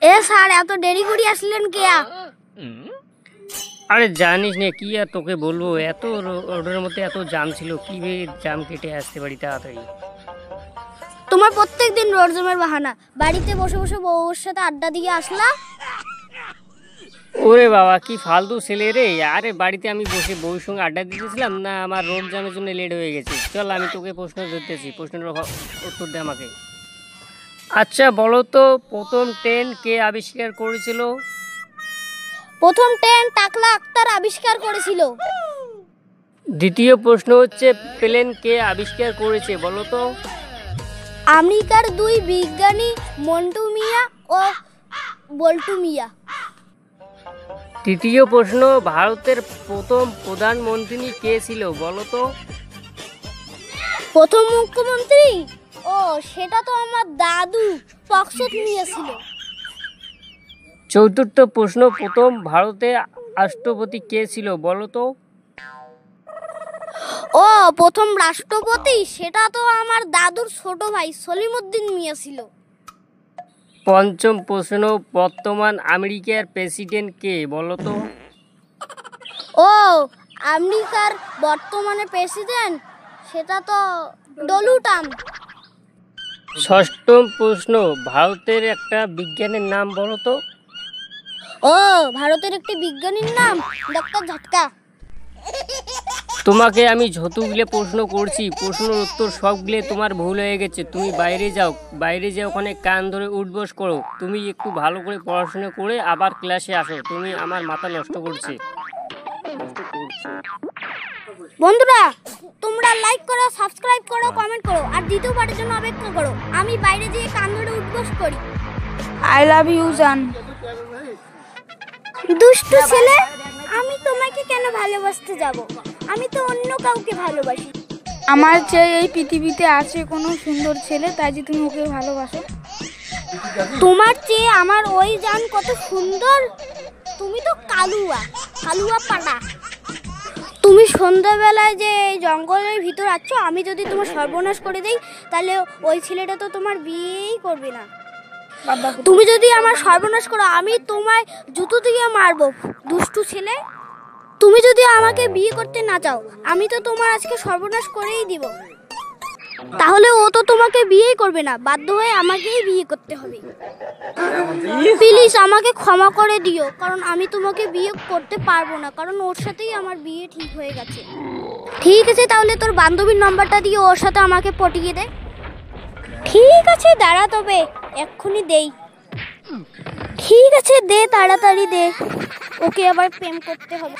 এ sir এত দেরি করে আসলেন কেয়া? আরে জানিস না কি আর তোকে বলবো, এত রোডের মধ্যে এত জাম ছিল, কি জাম কেটে আসতে পারি তাড়াতাড়ি। তোমার প্রত্যেকদিন রোড জ্যামের বাহানা। বাড়িতে বসে বসে বউর সাথে আড্ডা দিয়ে আসলা। ওরে বাবা কি ফালতু ছেলে রে! আরে বাড়িতে আমি বসে বউর সঙ্গে আড্ডা দিতেছিলাম না, আমার রোড জ্যামের জন্য লেট হয়ে গেছে। চল আমি তোকে প্রশ্ন ধরতেছি, প্রশ্নের উত্তর দে আমাকে। আচ্ছা বলো তো, প্রথম ট্রেন কে আবিষ্কার করেছিল? প্রথম ট্রেন টাকলা আক্তার আবিষ্কার করেছিল। দ্বিতীয় প্রশ্ন হচ্ছে, প্লেন কে আবিষ্কার করেছে বলো তো? আমেরিকার দুই বিজ্ঞানী মন্টু মিয়া ও বল্টু মিয়া। তৃতীয় প্রশ্ন, ভারতের প্রথম প্রধানমন্ত্রী কে ছিল বলো তো? প্রথম মুখ্যমন্ত্রী? ও সেটা তো আমার দাদু পকসত মিয়া ছিল। চতুর্থ প্রশ্ন, প্রথম ভারতের রাষ্ট্রপতি কে ছিল বলো তো? ও প্রথম রাষ্ট্রপতি সেটা তো আমার দাদুর ছোট ভাই সলিমউদ্দিন মিয়া ছিল। পঞ্চম প্রশ্ন, বর্তমান আমেরিকার প্রেসিডেন্ট কে বলো তো? ও আমেরিকার বর্তমানে প্রেসিডেন্ট সেটা তো ডোনাল্ড ট্রাম্প। ষষ্ঠম প্রশ্ন, ভারতের একটা বিজ্ঞানীর নাম বলো তো? ও ভারতের একটি বিজ্ঞানীর নাম ডক্টর ঝটকা। তোমাকে আমি যতগুলো প্রশ্ন করছি, প্রশ্নের উত্তর সবগুলো তোমার ভুল হয়ে গেছে। তুমি বাইরে যাও, বাইরে যেয়ে ওখানে কান ধরে উঠবস করো। তুমি একটু ভালো করে পড়াশোনা করে আবার ক্লাসে আসো। তুমি আমার মাথা নষ্ট করছে। বন্ধুরা তোমরা লাইক করো, সাবস্ক্রাইব করো, কমেন্ট করো আর দ্বিতীয়বারের জন্য অপেক্ষা করো। আমি বাইরে যেয়ে কান ধরে উঠবস করি। আই লাভ ইউ জান। দুষ্টু ছেলে, আমি তোমাকে কেন ভালোবাসতে যাব? আমি তো অন্য কাউকে ভালোবাসি। আমার চেয়ে এই পৃথিবীতে আছে কোনো সুন্দর ছেলে, তাই যে তুমি ওকে ভালোবাসো। তোমার চেয়ে আমার ওই জান কত সুন্দর। তুমি তো কালুয়া, কালুয়া পাড়া। তুমি সন্ধ্যাবেলায় যে এই জঙ্গলের ভিতর আছো, আমি যদি তোমার সর্বনাশ করে দেই তাহলে ওই ছেলেটা তো তোমার বিয়েই করবে না। তুমি যদি আমার সর্বনাশ করো আমি তোমায় জুতো দিয়ে মারবো। দুষ্টু ছেলে, তুমি যদি আমাকে বিয়ে করতে না চাও আমি তো তোমার আজকে সর্বনাশ করেই দিব। তাহলে ও তো তোমাকে বিয়েই করবে না, বাধ্য হয়ে আমাকেই বিয়ে করতে হবে। প্লিজ আমাকে ক্ষমা করে দিও, কারণ আমি তোমাকে বিয়ে করতে পারবো না, কারণ ওর সাথেই আমার বিয়ে ঠিক হয়ে গেছে। ঠিক আছে তাহলে তোর বান্ধবীর নাম্বারটা দিয়ে ওর সাথে আমাকে পটিয়ে দে। ঠিক আছে দাঁড়া, তবে এক্ষুনি দেই। ঠিক আছে দে, তাড়াতাড়ি দে, ওকে আবার প্রেম করতে হবে।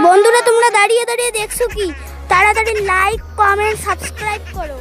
বন্ধুরা তোমরা দাঁড়িয়ে দাঁড়িয়ে দেখছো কি? তাড়াতাড়ি লাইক, কমেন্ট, সাবস্ক্রাইব করো।